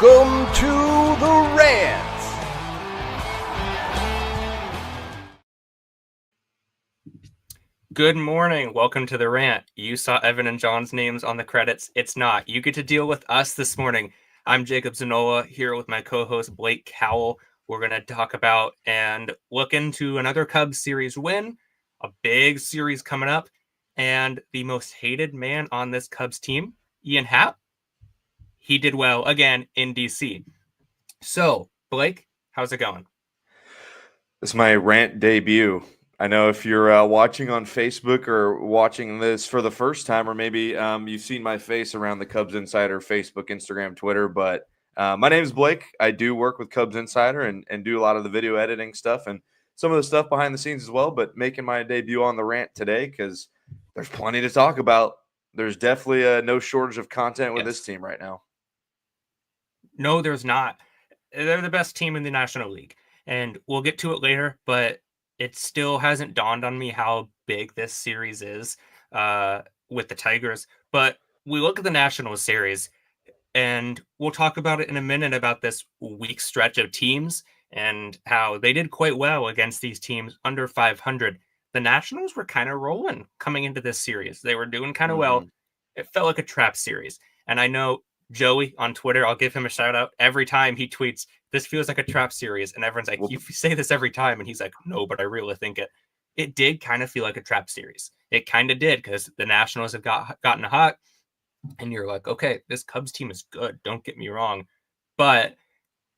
Welcome to the Rant. Good morning. Welcome to the Rant. You saw Evan and John's names on the credits. It's not. You get to deal with us this morning. I'm Jacob Zanola here with my co-host Blake Cowell. We're going to talk about and look into another Cubs series win, a big series coming up, and the most hated man on this Cubs team, Ian Happ. He did well again in DC. So, Blake, how's it going? This is my rant debut. I know if you're watching on Facebook or watching this for the first time, or maybe you've seen my face around the Cubs Insider Facebook, Instagram, Twitter, but my name is Blake. I do work with Cubs Insider and do a lot of the video editing stuff and some of the stuff behind the scenes as well, but making my debut on the rant today because there's plenty to talk about. There's definitely no shortage of content with this team right now. No, there's not. They're the best team in the National League. And we'll get to it later, but it still hasn't dawned on me how big this series is with the Tigers. But we look at the National Series, and we'll talk about it in a minute about this weak stretch of teams and how they did quite well against these teams under 500. The Nationals were kind of rolling coming into this series. They were doing kind of well. It felt like a trap series. And I know Joey on Twitter, I'll give him a shout out every time he tweets, this feels like a trap series. And everyone's like, you say this every time. And he's like, no, but I really think it. It did kind of feel like a trap series. It kind of did because the Nationals have gotten hot. And you're like, okay, this Cubs team is good. Don't get me wrong. But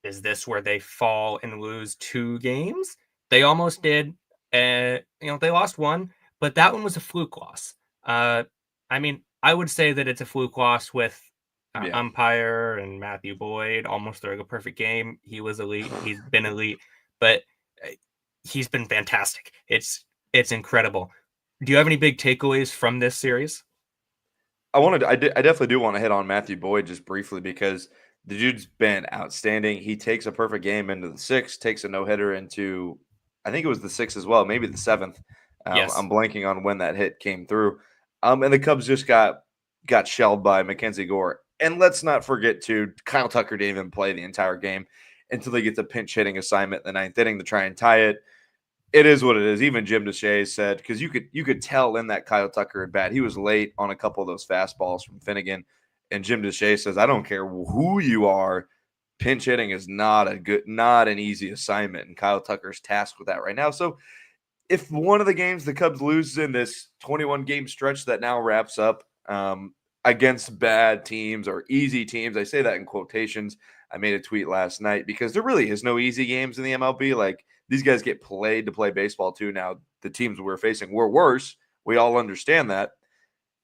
is this where they fall and lose 2 games? They almost did. They lost 1, but that one was a fluke loss. I would say that it's a fluke loss with umpire and Matthew Boyd almost throwing a perfect game. He was elite. He's been elite, but he's been fantastic. It's incredible. Do you have any big takeaways from this series? I definitely do want to hit on Matthew Boyd just briefly because the dude's been outstanding. He takes a perfect game into the 6th, takes a no-hitter into, I think it was the 6th as well, maybe the 7th. Yes. I'm blanking on when that hit came through. And the Cubs just got shelled by Mackenzie Gore. And let's not forget, too, Kyle Tucker didn't even play the entire game until they get the pinch hitting assignment in the 9th inning to try and tie it. It is what it is. Even Jim Deshaies said, because you could tell in that Kyle Tucker at bat, he was late on a couple of those fastballs from Finnegan. And Jim Deshaies says, I don't care who you are, pinch hitting is not an easy assignment. And Kyle Tucker's tasked with that right now. So if one of the games the Cubs lose in this 21-game stretch that now wraps up against bad teams or easy teams, I say that in quotations. I made a tweet last night because there really is no easy games in the MLB. Like, these guys get played to play baseball too. Now, the teams we're facing were worse. We all understand that.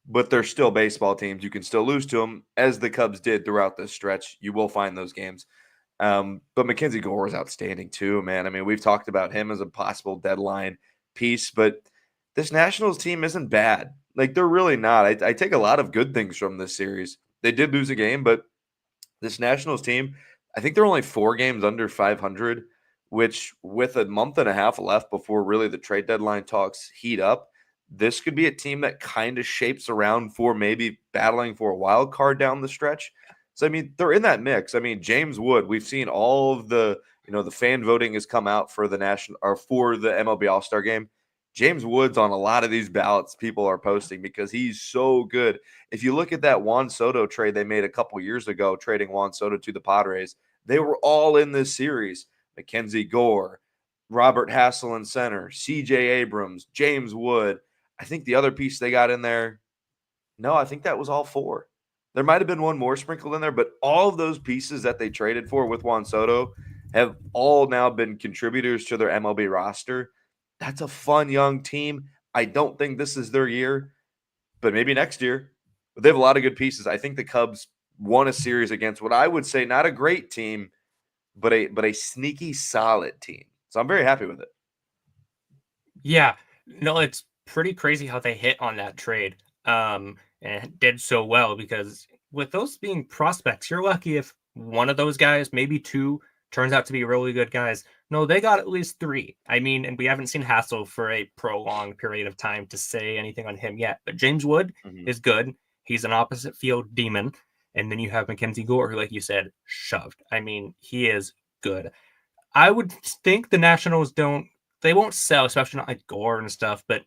But they're still baseball teams. You can still lose to them, as the Cubs did throughout this stretch. You will find those games. But Mackenzie Gore is outstanding too, man. I mean, we've talked about him as a possible deadline piece, but this Nationals team isn't bad. Like, they're really not. I take a lot of good things from this series. They did lose a game, but this Nationals team, I think they're only 4 games under 500, which with a month and a half left before really the trade deadline talks heat up, this could be a team that kind of shapes around for maybe battling for a wild card down the stretch. So, I mean, they're in that mix. I mean, James Wood, we've seen all of the fan voting has come out for the for the MLB All-Star game. James Wood's on a lot of these ballots people are posting because he's so good. If you look at that Juan Soto trade they made a couple years ago, trading Juan Soto to the Padres, they were all in this series. Mackenzie Gore, Robert Hassel in center, C.J. Abrams, James Wood. I think the other piece they got in there, no, I think that was all 4. There might have been one more sprinkled in there, but all of those pieces that they traded for with Juan Soto have all now been contributors to their MLB roster. That's a fun young team. I don't think this is their year, but maybe next year. But they have a lot of good pieces. I think the Cubs won a series against what I would say not a great team, but a sneaky solid team. So I'm very happy with it. Yeah. No, it's pretty crazy how they hit on that trade and did so well, because with those being prospects, you're lucky if one of those guys, maybe 2, turns out to be really good guys. No, they got at least 3. I mean, and we haven't seen Hassel for a prolonged period of time to say anything on him yet. But James Wood is good. He's an opposite field demon. And then you have Mackenzie Gore, who, like you said, shoved. I mean, he is good. I would think the Nationals they won't sell, especially not like Gore and stuff, but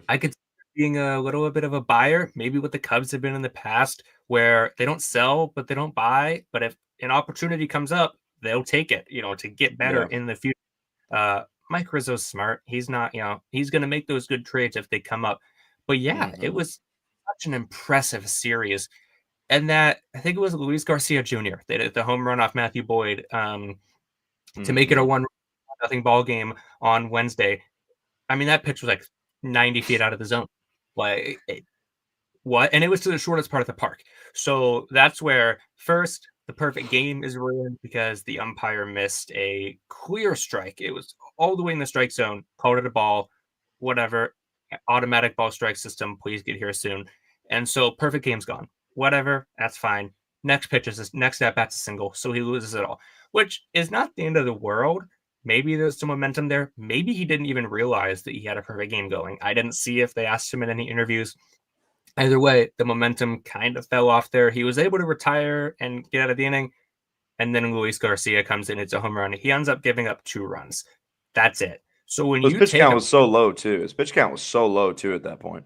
I could see being a little bit of a buyer, maybe what the Cubs have been in the past, where they don't sell, but they don't buy. But if an opportunity comes up, they'll take it, to get better Yeah. in the future. Mike Rizzo's smart. He's not, he's going to make those good trades if they come up. But yeah, it was such an impressive series. And that, I think it was Luis Garcia Jr. They did the home run off Matthew Boyd to make it a 1-0 ball game on Wednesday. I mean, that pitch was like 90 feet out of the zone. Like, what? And it was to the shortest part of the park. So that's where, first, the perfect game is ruined because the umpire missed a clear strike. It was all the way in the strike zone, called it a ball, whatever. Automatic ball strike system, please get here soon. And so perfect game's gone. Whatever, that's fine. Next at bat's a single, so he loses it all, which is not the end of the world. Maybe there's some momentum there. Maybe he didn't even realize that he had a perfect game going. I didn't see if they asked him in any interviews. Either way, the momentum kind of fell off there. He was able to retire and get out of the inning. And then Luis Garcia comes in, it's a home run. He ends up giving up 2 runs. That's it. So when His you pitch take count was so low too. His pitch count was so low too at that point.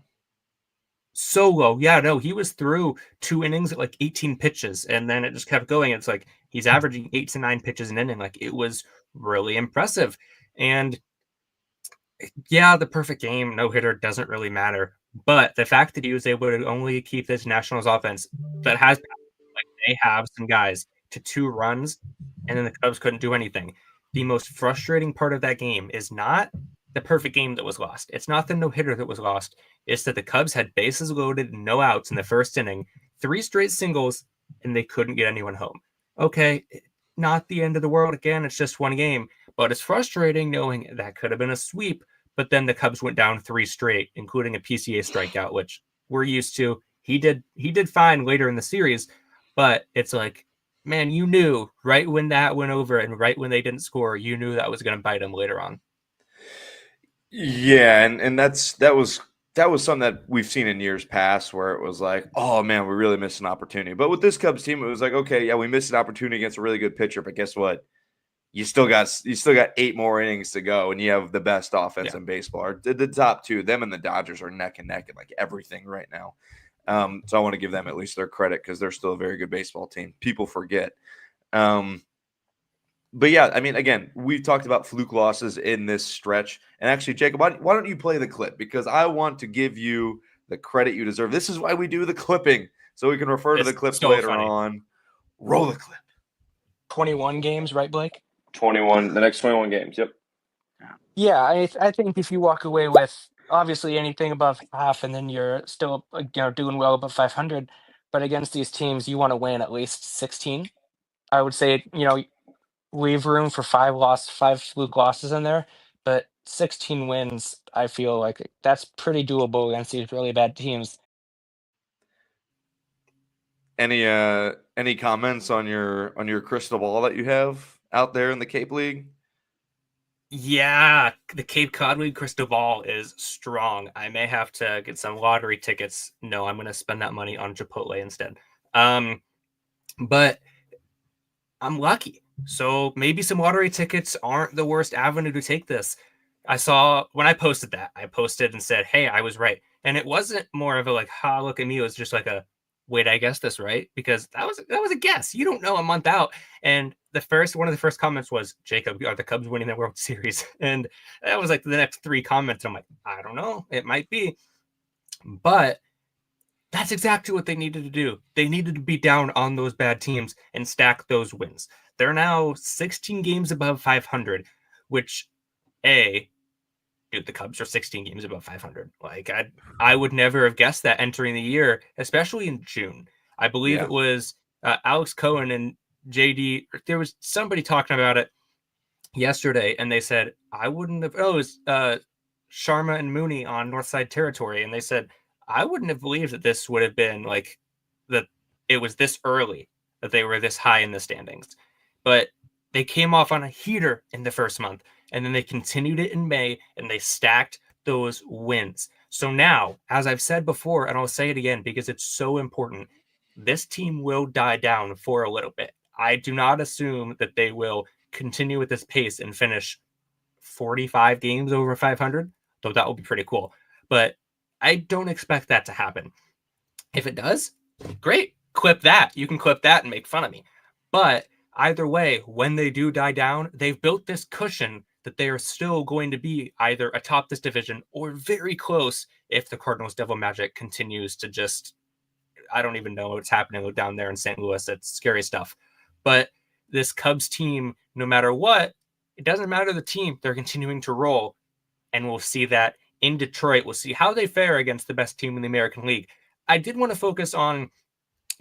So low. Yeah, no, he was through 2 innings at like 18 pitches, and then it just kept going. It's like he's averaging 8 to 9 pitches an inning. Like, it was really impressive. And yeah, the perfect game, no hitter, doesn't really matter. But the fact that he was able to only keep this Nationals offense that has, like, they have some guys to 2 runs, and then the Cubs couldn't do anything. The most frustrating part of that game is not the perfect game that was lost. It's not the no hitter that was lost. It's that the Cubs had bases loaded, no outs in the first inning, 3 straight singles, and they couldn't get anyone home. Okay, not the end of the world. Again, it's just one game, but it's frustrating knowing that could have been a sweep. But then the Cubs went down 3 straight, including a PCA strikeout, which we're used to. He did fine later in the series, but it's like, man, you knew right when that went over and right when they didn't score, you knew that was going to bite him later on. Yeah, and that was something that we've seen in years past where it was like, oh man, we really missed an opportunity. But with this Cubs team, it was like, okay, yeah, we missed an opportunity against a really good pitcher, but guess what? You still got 8 more innings to go, and you have the best offense in baseball. Or the top 2, them and the Dodgers are neck and neck in like everything right now. So I want to give them at least their credit because they're still a very good baseball team. People forget. But yeah, I mean, again, we've talked about fluke losses in this stretch. And actually, Jacob, why don't you play the clip? Because I want to give you the credit you deserve. This is why we do the clipping, so we can refer to the clip so later funny. on. Roll the clip. 21 games, right, Blake? 21, the next 21 games. Yep. Yeah, I think if you walk away with obviously anything above half, and then you're still doing well above 500, but against these teams, you want to win at least 16. I would say leave room for 5 fluke losses in there, but 16 wins, I feel like that's pretty doable against these really bad teams. Any comments on your crystal ball that you have out there in the Cape League? Yeah, the Cape Cod League crystal ball is strong. I may have to get some lottery tickets. No, I'm going to spend that money on Chipotle instead. But I'm lucky. So maybe some lottery tickets aren't the worst avenue to take this. I saw when I posted that, I posted and said, hey, I was right. And it wasn't more of a like, ha, look at me. It was just like a, wait, I guessed this right? Because that was a guess. You don't know a month out. And one of the first comments was, Jacob, are the Cubs winning the World Series? And that was like the next 3 comments. I'm like, I don't know. It might be. But that's exactly what they needed to do. They needed to be down on those bad teams and stack those wins. They're now 16 games above 500, which, dude, the Cubs are 16 games above 500. Like, I would never have guessed that entering the year, especially in June. I believe it was Alex Cohen and JD. There was somebody talking about it yesterday, and they said, I wouldn't have. Oh, it was Sharma and Mooney on Northside Territory, and they said, I wouldn't have believed that this would have been like that. It was this early that they were this high in the standings, but they came off on a heater in the first month, and then they continued it in May, and they stacked those wins. So now, as I've said before, and I'll say it again because it's so important, this team will die down for a little bit. I do not assume that they will continue with this pace and finish 45 games over 500, though that will be pretty cool. But I don't expect that to happen. If it does, great. Clip that. You can clip that and make fun of me. But either way, when they do die down, they've built this cushion that they are still going to be either atop this division or very close if the Cardinals Devil Magic continues to just, I don't even know what's happening down there in St. Louis. It's scary stuff. But this Cubs team, no matter what, it doesn't matter the team, they're continuing to roll. And we'll see that in Detroit. We'll see how they fare against the best team in the American League. I did want to focus on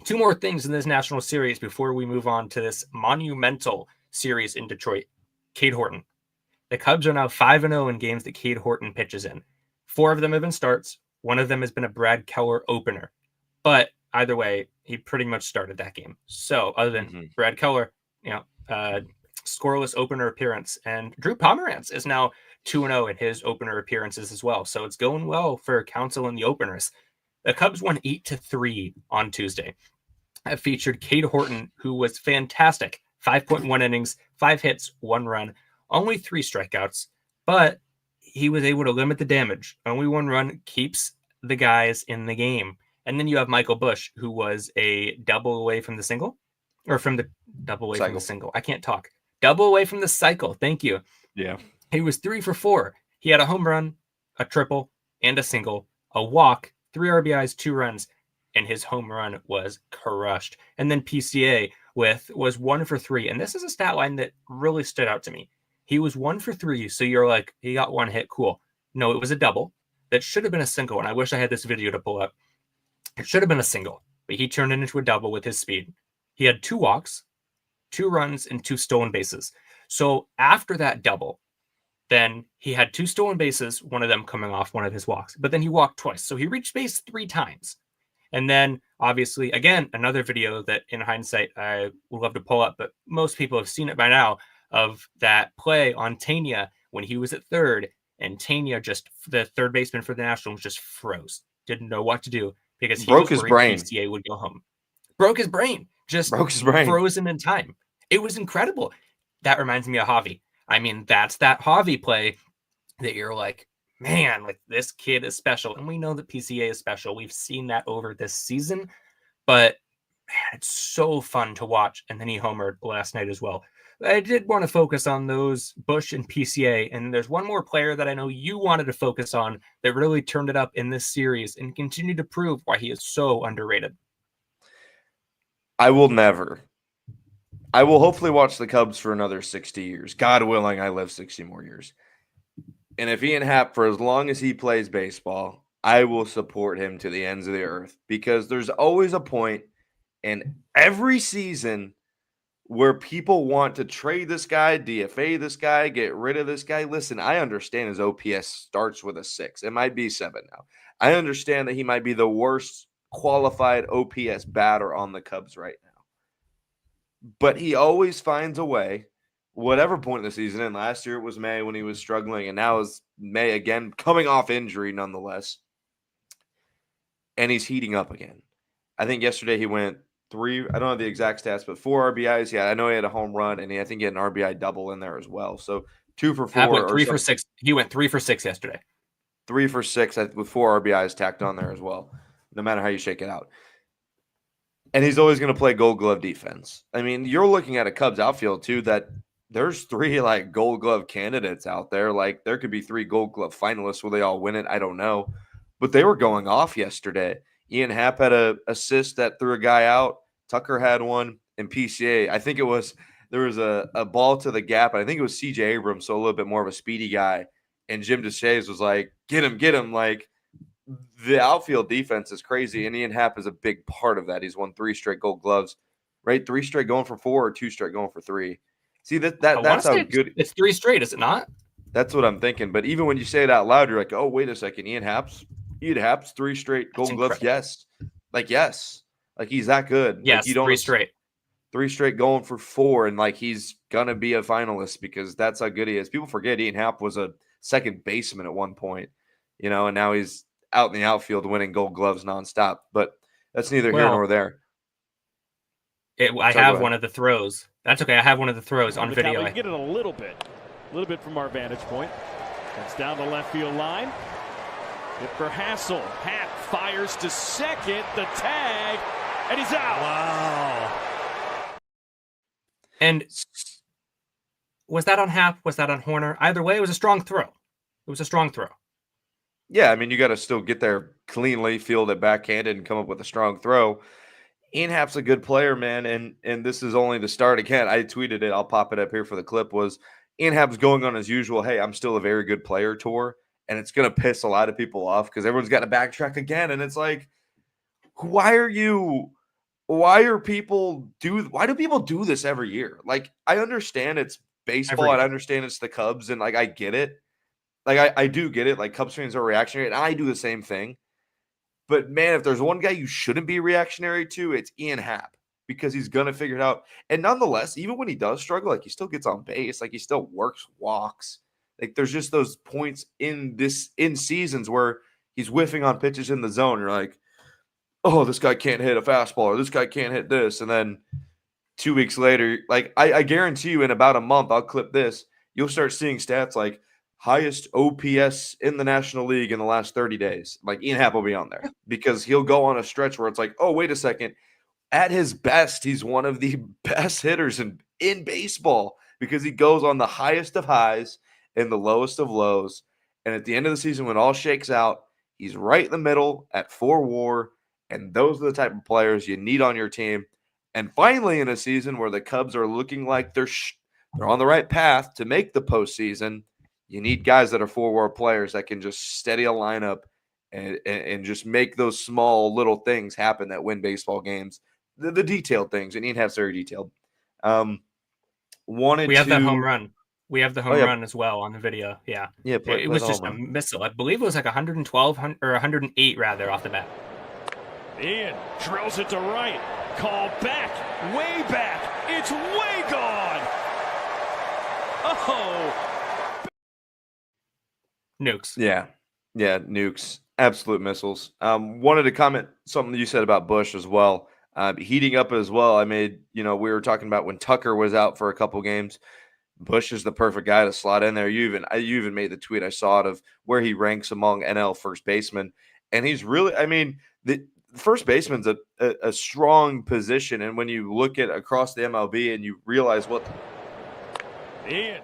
two more things in this national series before we move on to this monumental series in Detroit. Cade Horton. The Cubs are now 5-0 in games that Cade Horton pitches in. 4 of them have been starts. 1 of them has been a Brad Keller opener. But either way, he pretty much started that game. So other than Brad Keller, scoreless opener appearance. And Drew Pomeranz is now 2-0 in his opener appearances as well. So it's going well for Council in the openers. The Cubs won 8-3 on Tuesday. It featured Cade Horton, who was fantastic. 5.1 innings, 5 hits, 1 run, only 3 strikeouts, but he was able to limit the damage. Only 1 run keeps the guys in the game. And then you have Michael Busch, who was a double away from the single, or from the double away from the single. I can't talk. Double away from the cycle. Thank you. Yeah. He was 3 for 4. He had a home run, a triple, and a single, a walk, 3 RBIs, 2 runs, and his home run was crushed. And then PCA was 1 for 3. And this is a stat line that really stood out to me. He was 1 for 3. So you're like, he got 1 hit. Cool. No, it was a double. That should have been a single. And I wish I had this video to pull up. It should have been a single, but he turned it into a double with his speed. He had 2 walks, 2 runs, and 2 stolen bases. So after that double, then he had 2 stolen bases, one of them coming off one of his walks, but then he walked twice. So he reached base 3 times. And then obviously, again, another video that in hindsight, I would love to pull up, but most people have seen it by now, of that play on Tania when he was at third, and Tania, just the third baseman for the Nationals, just froze. Didn't know what to do because he broke his brain. PCA would go home. Broke his brain. Just broke his brain. Frozen in time. It was incredible. That reminds me of Javi. I mean, that's that Javi play that you're like, man, like this kid is special. And we know that PCA is special. We've seen that over this season, but man, it's so fun to watch. And then he homered last night as well. I did want to focus on those Busch and PCA. And there's one more player that I know you wanted to focus on that really turned it up in this series and continued to prove why he is so underrated. I will hopefully watch the Cubs for another 60 years. God willing, I live 60 more years. And if Ian Happ, for as long as he plays baseball, I will support him to the ends of the earth, because there's always a point in every season where people want to trade this guy, DFA this guy, get rid of this guy. Listen, I understand his OPS starts with a 6. It might be 7 now. I understand that he might be the worst qualified OPS batter on the Cubs right now. But he always finds a way, whatever point in the season. And last year it was May when he was struggling, and now is May again, coming off injury nonetheless. And he's heating up again. I think yesterday he went 3, I don't know the exact stats, but 4 RBIs. Yeah, I know he had a home run, and I think he had an RBI double in there as well. So 2 for 4. Went 3 for 6. He went 3 for 6 yesterday. 3 for 6 with 4 RBIs tacked on there as well, no matter how you shake it out. And he's always going to play Gold Glove defense. I mean, you're looking at a Cubs outfield, too, that there's 3, like, Gold Glove candidates out there. Like, there could be 3 Gold Glove finalists. Will they all win it? I don't know. But they were going off yesterday. Ian Happ had an assist that threw a guy out. Tucker had one. And PCA, I think there was a ball to the gap. And I think it was C.J. Abrams, so a little bit more of a speedy guy. And Jim DeShays was like, get him. Like, the outfield defense is crazy, and Ian Happ is a big part of that. He's won 3 straight Gold Gloves, right? 3 straight going for 4, or 2 straight going for 3. See, that's how good. It's 3 straight, is it not? That's what I'm thinking. But even when you say it out loud, you're like, oh, wait a second. Ian Happ's 3 straight Gold Gloves. Yes. Yes. Like, he's that good. Yes, like, 3 straight. 3 straight going for 4, and like, he's gonna be a finalist because that's how good he is. People forget Ian Happ was a second baseman at one point, and now he's out in the outfield winning Gold Gloves nonstop. But that's neither here nor there. I Sorry, have go one ahead. of the throws. That's okay. I have one of the throws on the video. We can get it a little bit from our vantage point. It's down the left field line. Hit for Hassel. Happ fires to second. The tag, and he's out. Wow. And was that on Happ? Was that on Horner? Either way, it was a strong throw. It was a strong throw. Yeah, I mean, you got to still get there cleanly, field it backhanded, and come up with a strong throw. Ian Happ's a good player, man, and this is only the start. Again, I tweeted it. I'll pop it up here for the clip. Was Ian Happ's going on his usual, hey, I'm still a very good player tour, and it's going to piss a lot of people off because everyone's got to backtrack again, and it's like, why do people do this every year? Like, I understand it's baseball, Every and I year. understand it's the Cubs, and like I get it. Like I do get it. Like Cubs fans are reactionary, and I do the same thing. But man, if there's one guy you shouldn't be reactionary to, it's Ian Happ because he's gonna figure it out. And nonetheless, even when he does struggle, like he still gets on base, like he still works walks. Like there's just those points in seasons where he's whiffing on pitches in the zone. You're like, oh, this guy can't hit a fastball, or this guy can't hit this, and then 2 weeks later, like I guarantee you, in about a month, I'll clip this. You'll start seeing stats like highest OPS in the National League in the last 30 days. Like Ian Happ will be on there because he'll go on a stretch where it's like, oh, wait a second. At his best, he's one of the best hitters in baseball because he goes on the highest of highs and the lowest of lows. And at the end of the season, when all shakes out, he's right in the middle at 4 WAR. And those are the type of players you need on your team. And finally, in a season where the Cubs are looking like they're on the right path to make the postseason, you need guys that are 4 WAR players that can just steady a lineup and just make those small little things happen that win baseball games. The detailed things, and Ian Happ's very detailed. We have that home run. We have the home yeah. run as well on the video. Yeah. Play it was the just home a run. missile. I believe it was like 112 or 108 rather off the bat. Ian drills it to right. Call back. Way back. It's way gone. Oh. Nukes. Yeah, nukes. Absolute missiles. Wanted to comment something you said about Bush as well. Heating up as well. I made, we were talking about when Tucker was out for a couple games. Bush is the perfect guy to slot in there. You even made the tweet. I saw it of where he ranks among NL first basemen, and he's really. I mean, the first baseman's a strong position, and when you look at across the MLB and you realize what. Ian.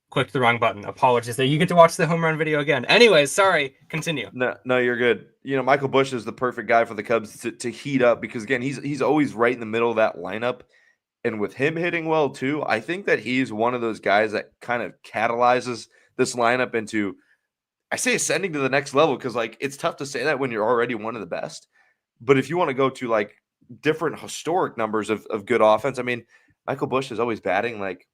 Clicked the wrong button. Apologies there. You get to watch the home run video again. Anyways, sorry. Continue. No, you're good. Michael Bush is the perfect guy for the Cubs to heat up because again, he's always right in the middle of that lineup. And with him hitting well too, I think that he's one of those guys that kind of catalyzes this lineup into, I say, ascending to the next level because like it's tough to say that when you're already one of the best. But if you want to go to like different historic numbers of good offense, I mean, Michael Bush is always batting like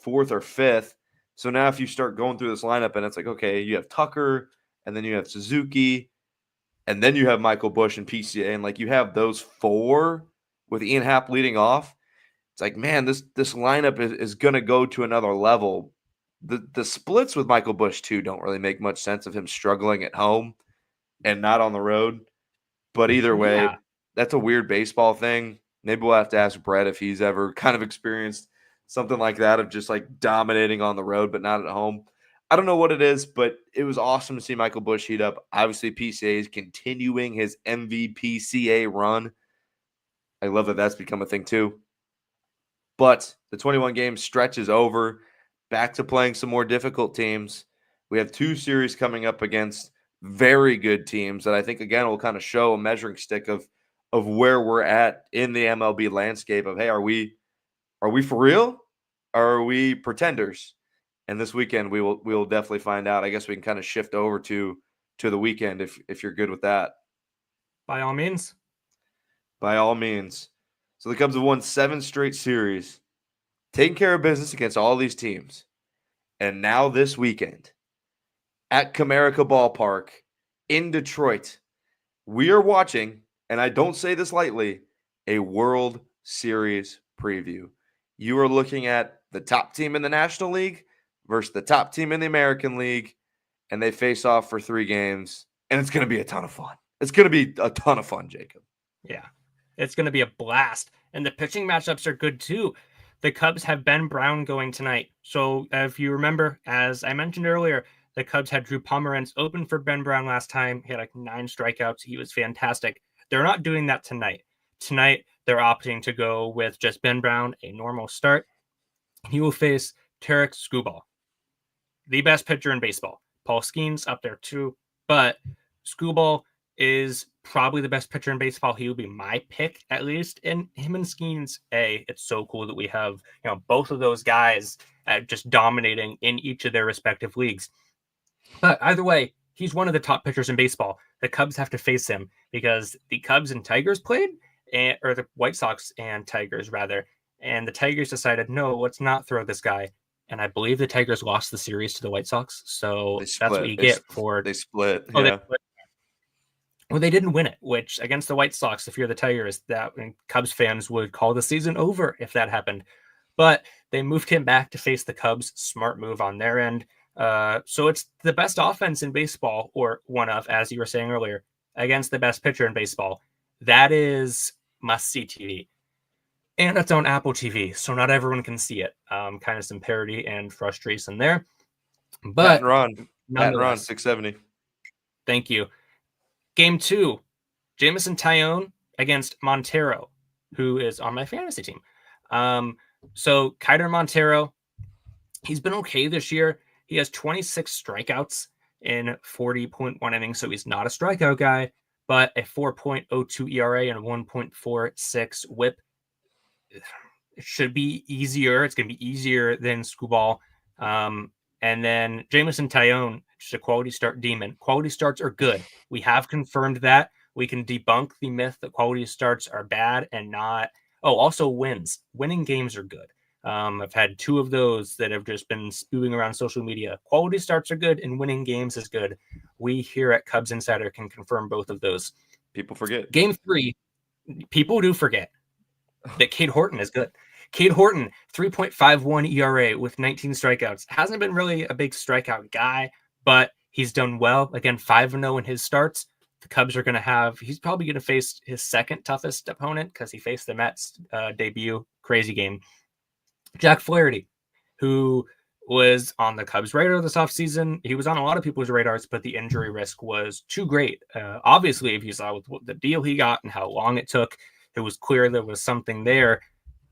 4th or 5th. So now if you start going through this lineup and it's like, okay, you have Tucker and then you have Suzuki and then you have Michael Bush and PCA and like you have those 4 with Ian Happ leading off. It's like, man, this lineup is going to go to another level. The splits with Michael Bush too don't really make much sense of him struggling at home and not on the road. But either way, That's a weird baseball thing. Maybe we'll have to ask Brett if he's ever kind of experienced something like that of just like dominating on the road, but not at home. I don't know what it is, but it was awesome to see Michael Bush heat up. Obviously, PCA is continuing his MVPCA run. I love that that's become a thing too. But the 21-game stretch is over. Back to playing some more difficult teams. We have 2 series coming up against very good teams that I think, again, will kind of show a measuring stick of where we're at in the MLB landscape of, hey, are we for real? Or are we pretenders? And this weekend we will definitely find out. I guess we can kind of shift over to the weekend if you're good with that. By all means. By all means. So the Cubs have won 7 straight series, taking care of business against all these teams. And now this weekend at Comerica Ballpark in Detroit, we are watching, and I don't say this lightly, a World Series preview. You are looking at the top team in the National League versus the top team in the American League, and they face off for 3 games, and it's going to be a ton of fun. It's going to be a ton of fun, Jacob. Yeah, it's going to be a blast. And the pitching matchups are good too. The Cubs have Ben Brown going tonight. So if you remember, as I mentioned earlier, the Cubs had Drew Pomeranz open for Ben Brown last time. He had like 9 strikeouts. He was fantastic. They're not doing that tonight. Tonight, they're opting to go with just Ben Brown, a normal start. He will face Tarek Skubal, the best pitcher in baseball. Paul Skeens up there too, but Skubal is probably the best pitcher in baseball. He will be my pick, at least. And him and Skeens, it's so cool that we have both of those guys just dominating in each of their respective leagues. But either way, he's one of the top pitchers in baseball. The Cubs have to face him because the Cubs and Tigers played, or the White Sox and Tigers rather, and the Tigers decided, no, let's not throw this guy. And I believe the Tigers lost the series to the White Sox, so that's what you get for. They split. Oh, yeah. they split. Well, they didn't win it, which against the White Sox, if you're the Tigers, that Cubs fans would call the season over if that happened. But they moved him back to face the Cubs. Smart move on their end. So it's the best offense in baseball, or one of, as you were saying earlier, against the best pitcher in baseball. That is must-see TV. And it's on Apple TV, so not everyone can see it. Kind of some parody and frustration there. But Pat and Ron, 670. Thank you. Game 2, Jamison Tyone against Montero, who is on my fantasy team. So Kiter Montero, he's been okay this year. He has 26 strikeouts in 40.1 innings, so he's not a strikeout guy, but a 4.02 ERA and a 1.46 whip. It should be easier. It's going to be easier than Skubal. And then Jamison Tyone, just a quality start demon. Quality starts are good. We have confirmed that. We can debunk the myth that quality starts are bad and not. Oh, also wins. Winning games are good. I've had 2 of those that have just been spewing around social media. Quality starts are good and winning games is good. We here at Cubs Insider can confirm both of those. People forget. Game 3, people do forget that Cade Horton is good. Cade Horton, 3.51 ERA with 19 strikeouts. Hasn't been really a big strikeout guy, but he's done well. Again, 5-0 in his starts. The Cubs are going to have, he's probably going to face his second toughest opponent because he faced the Mets debut. Crazy game. Jack Flaherty, who was on the Cubs radar this offseason. He was on a lot of people's radars, but the injury risk was too great. Obviously, if you saw with the deal he got and how long it took, it was clear there was something there.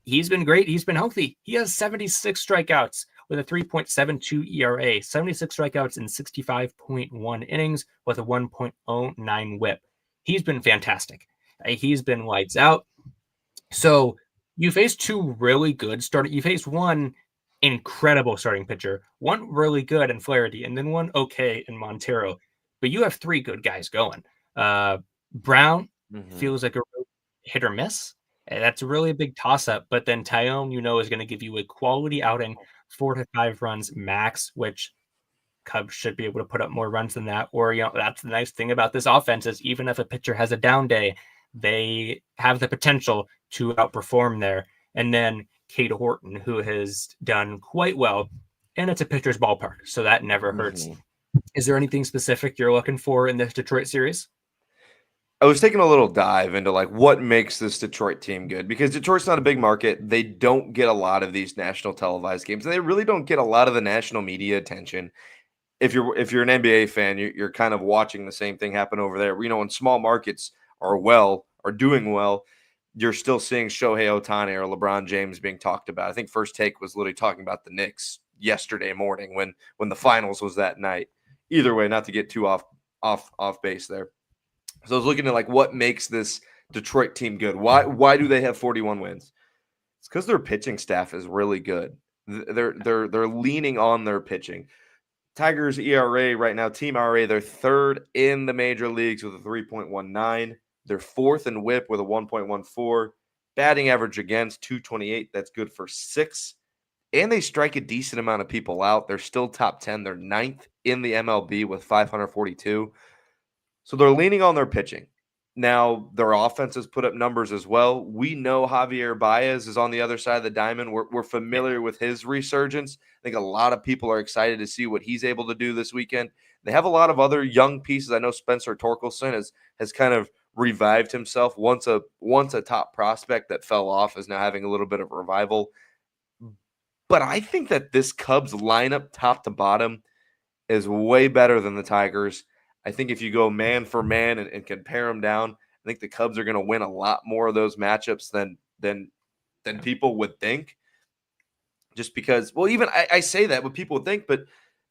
He's been great. He's been healthy. He has 76 strikeouts with a 3.72 ERA, 76 strikeouts in 65.1 innings with a 1.09 whip. He's been fantastic. He's been lights out. So you face 2 really good starting. You face one incredible starting pitcher, one really good in Flaherty, and then one okay in Montero. But you have 3 good guys going. Brown feels like a hit or miss. That's really a big toss-up. But then Tyone, is going to give you a quality outing, 4 to 5 runs max, which Cubs should be able to put up more runs than that. Or, that's the nice thing about this offense is even if a pitcher has a down day, they have the potential to outperform there. And then Cade Horton, who has done quite well, and it's a pitcher's ballpark, so that never hurts. Is there anything specific you're looking for in this Detroit series? I was taking a little dive into what makes this Detroit team good, because Detroit's not a big market. They don't get a lot of these national televised games, and they really don't get a lot of the national media attention. If you're an NBA fan, you're kind of watching the same thing happen over there. When small markets are doing well, you're still seeing Shohei Ohtani or LeBron James being talked about. I think First Take was literally talking about the Knicks yesterday morning when the finals was that night. Either way, not to get too off base there. So I was looking at what makes this Detroit team good. Why do they have 41 wins? It's because their pitching staff is really good. They're leaning on their pitching. Tigers ERA right now, team ERA, they're 3rd in the major leagues with a 3.19. They're 4th in WHIP with a 1.14. Batting average against 228. That's good for 6. And they strike a decent amount of people out. They're still top 10. They're 9th in the MLB with 542. So they're leaning on their pitching. Now, their offense has put up numbers as well. We know Javier Baez is on the other side of the diamond. We're familiar with his resurgence. I think a lot of people are excited to see what he's able to do this weekend. They have a lot of other young pieces. I know Spencer Torkelson has kind of revived himself. Once a top prospect that fell off is now having a little bit of revival. But I think that this Cubs lineup, top to bottom, is way better than the Tigers. I think if you go man for man and compare them down, I think the Cubs are going to win a lot more of those matchups than people would think. Just because, well, even I say that what people would think, but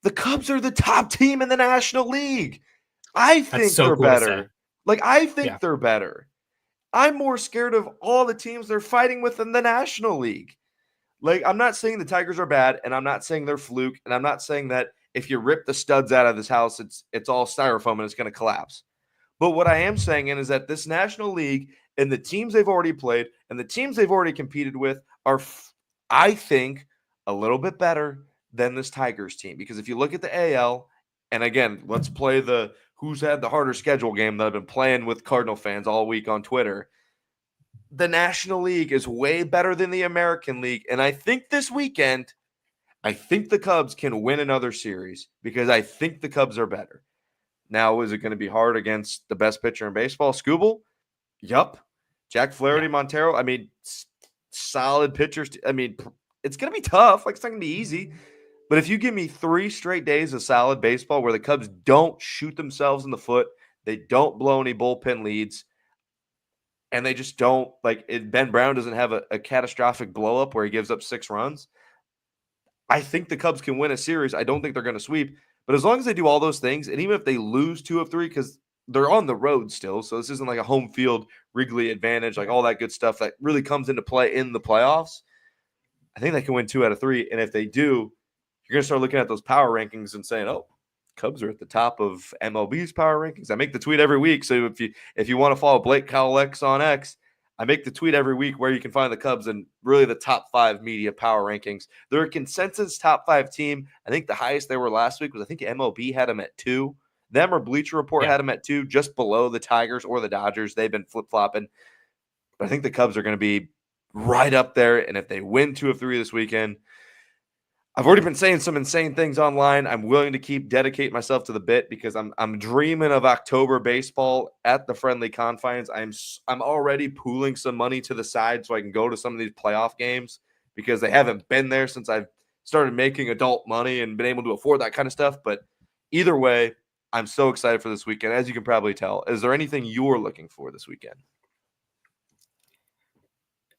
the Cubs are the top team in the National League. I think so they're cool to say. better. Like, I think they're better. I'm more scared of all the teams they're fighting with in the National League. Like, I'm not saying the Tigers are bad, and I'm not saying they're fluke, and I'm not saying that if you rip the studs out of this house, it's all styrofoam and it's going to collapse. But what I am saying is that this National League and the teams they've already played and the teams they've already competed with are, I think, a little bit better than this Tigers team. Because if you look at the AL, and again, let's play the who's had the harder schedule game that I've been playing with Cardinal fans all week on Twitter. The National League is way better than the American League. And I think this weekend, I think the Cubs can win another series because I think the Cubs are better. Now, is it going to be hard against the best pitcher in baseball, Skubal? Yup. Jack Flaherty, Montero. I mean, solid pitchers. I mean, it's going to be tough. Like, it's not going to be easy. But if you give me 3 straight days of solid baseball where the Cubs don't shoot themselves in the foot, they don't blow any bullpen leads, and they just don't, Ben Brown doesn't have a catastrophic blow up where he gives up 6 runs, I think the Cubs can win a series. I don't think they're going to sweep. But as long as they do all those things, and even if they lose 2 of 3, because they're on the road still, so this isn't like a home field Wrigley advantage, like all that good stuff that really comes into play in the playoffs, I think they can win 2 out of 3. And if they do, you're going to start looking at those power rankings and saying, oh, Cubs are at the top of MLB's power rankings. I make the tweet every week. So if you want to follow Blake Cowell X on X, I make the tweet every week where you can find the Cubs in really the top 5 media power rankings. They're a consensus top 5 team. I think the highest they were last week was, I think MLB had them at 2. Them or Bleacher Report had them at 2, just below the Tigers or the Dodgers. They've been flip-flopping. But I think the Cubs are going to be right up there. And if they win 2 of 3 this weekend, I've already been saying some insane things online. I'm willing to dedicate myself to the bit because I'm dreaming of October baseball at the friendly confines. I'm already pooling some money to the side so I can go to some of these playoff games because they haven't been there since I've started making adult money and been able to afford that kind of stuff. But either way, I'm so excited for this weekend. As you can probably tell, is there anything you're looking for this weekend?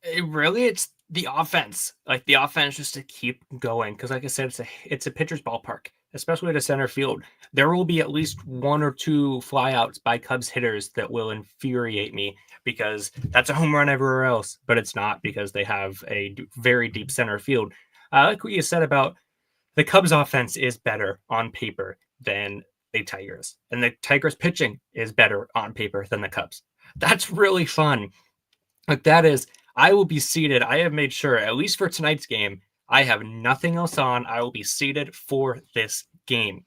It's the offense. Like the offense just to keep going. Because like I said, it's a pitcher's ballpark, especially to center field. There will be at least 1 or 2 flyouts by Cubs hitters that will infuriate me because that's a home run everywhere else, but it's not because they have a very deep center field. I like what you said about the Cubs offense is better on paper than the Tigers. And the Tigers pitching is better on paper than the Cubs. That's really fun. Like that is, I will be seated. I have made sure, at least for tonight's game, I have nothing else on. I will be seated for this game.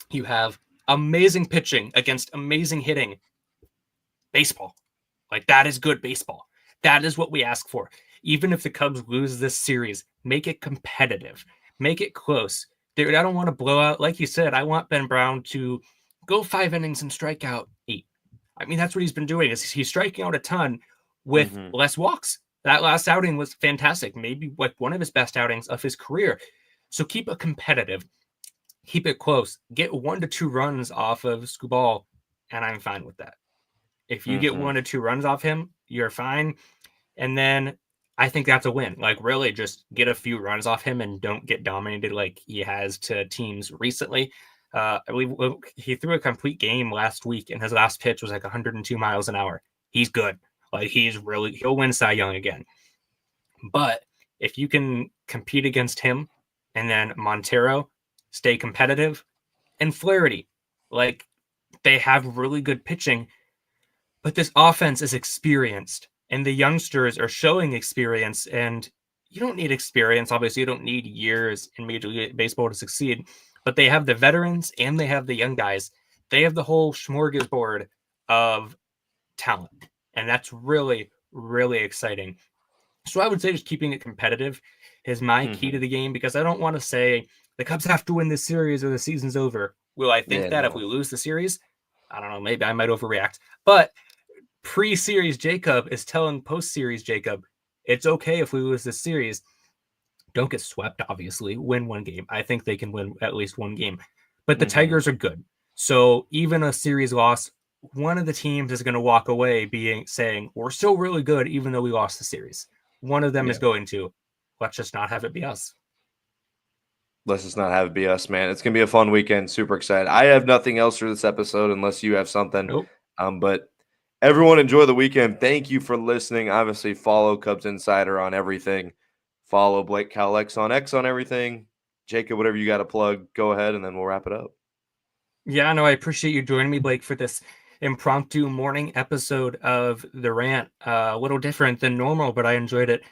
You have amazing pitching against amazing hitting. Baseball. Like that is good baseball. That is what we ask for. Even if the Cubs lose this series, make it competitive. Make it close. Dude, I don't want to blow out. Like you said, I want Ben Brown to go 5 innings and strike out 8. I mean, that's what he's been doing. Is he's striking out a ton with less walks. That last outing was fantastic. Maybe like one of his best outings of his career. So keep it competitive. Keep it close. Get 1 to 2 runs off of Skubal, and I'm fine with that. If you get 1 to 2 runs off him, you're fine. And then I think that's a win. Like really just get a few runs off him and don't get dominated like he has to teams recently. I believe he threw a complete game last week and his last pitch was like 102 miles an hour. He's good. Like he'll win Cy Young again. But if you can compete against him and then Montero, stay competitive, and Flaherty, like they have really good pitching, but this offense is experienced and the youngsters are showing experience, and you don't need experience. Obviously, you don't need years in Major League Baseball to succeed, but they have the veterans and they have the young guys. They have the whole smorgasbord of talent. And that's really, really exciting. So I would say just keeping it competitive is my key to the game because I don't want to say the Cubs have to win this series or the season's over. Will I think if we lose the series? I don't know. Maybe I might overreact. But pre-series Jacob is telling post-series Jacob, it's okay if we lose this series. Don't get swept, obviously. Win one game. I think they can win at least one game. But the Tigers are good. So even a series loss, one of the teams is going to walk away saying, we're still really good, even though we lost the series. One of them is going to, let's just not have it be us. Let's just not have it be us, man. It's going to be a fun weekend. Super excited. I have nothing else for this episode unless you have something. Nope. But everyone enjoy the weekend. Thank you for listening. Obviously, follow Cubs Insider on everything. Follow Blake Cowlex on X on everything. Jacob, whatever you got to plug, go ahead, and then we'll wrap it up. Yeah, no, I appreciate you joining me, Blake, for this impromptu morning episode of The Rant. A little different than normal, but I enjoyed it.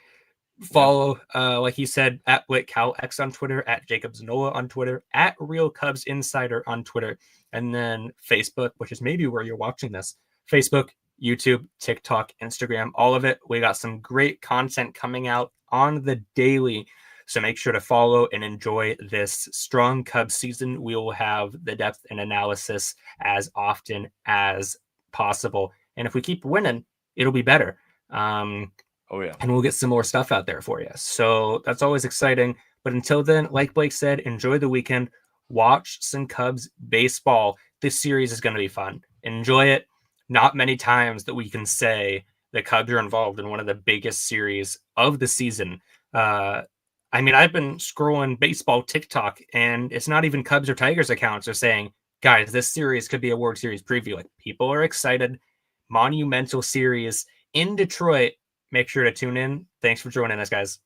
Follow, like he said, at Blake Cowlex on Twitter, at Jacobs Noah on Twitter, at Real Cubs Insider on Twitter, and then Facebook, which is maybe where you're watching this. Facebook, YouTube, TikTok, Instagram, all of it. We got some great content coming out on the daily. So make sure to follow and enjoy this strong Cubs season. We will have the depth and analysis as often as possible. And if we keep winning, it'll be better. And we'll get some more stuff out there for you. So that's always exciting. But until then, like Blake said, enjoy the weekend. Watch some Cubs baseball. This series is going to be fun. Enjoy it. Not many times that we can say the Cubs are involved in one of the biggest series of the season. I mean, I've been scrolling baseball TikTok, and it's not even Cubs or Tigers accounts are saying, guys, this series could be a World Series preview. Like, people are excited. Monumental series in Detroit. Make sure to tune in. Thanks for joining us, guys.